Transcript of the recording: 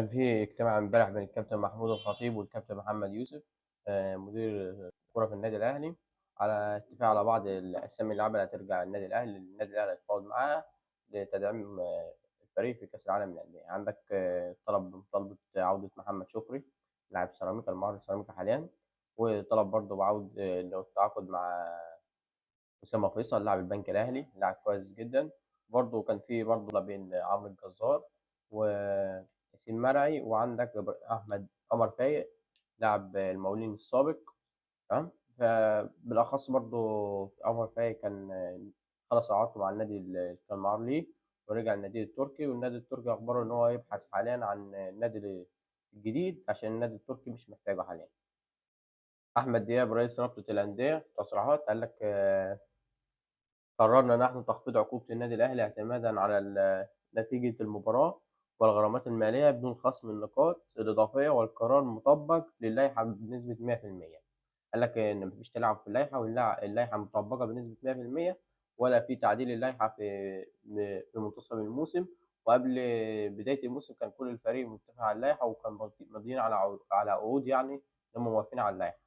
كان في اجتماع امبارح بين الكابتن محمود الخطيب والكابتن محمد يوسف مدير الكرة في النادي الأهلي، على اتفاق على بعض الأسامي اللعيبة اللي هترجع النادي الأهلي هيتفاوض معاها لتدعيم الفريق في كأس العالم للأندية. عندك طلب بمطالبة عودة محمد شكري لاعب سيراميكا المعار سيراميكا حاليا، وطلب برضه بعودة إنه التعاقد مع أسامة فيصل لاعب البنك الأهلي لاعب كويس جدا. برضه كان في برضه ما بين عمرو الجزار وياسين مرعي، وعندك أحمد عمر فايق لاعب المقاولين السابق. تمام. فبالأخص برضه عمر فايق كان خلص إعارته مع النادي اللي كان معار ليه، ورجع النادي التركي، والنادي التركي أخبره إن هو يبحث حاليا عن النادي الجديد عشان النادي التركي مش محتاجه حاليا. أحمد دياب رئيس رابطة الأندية تصريحات قال لك قررنا نحن تخفيض عقوبة النادي الأهلي اعتمادا على نتيجة المباراة والغرامات المالية بدون خصم النقاط الإضافية، والقرار مطبق للائحة بنسبة 100%. قال لك إن مفيش تلاعب في اللائحة، واللائحة مطبقة بنسبة 100%، ولا في تعديل اللائحة في منتصف الموسم. وقبل بداية الموسم كان كل الفريق متفق على اللائحة، وكان ماضيين على عقود، يعني هم موافقين على اللائحة.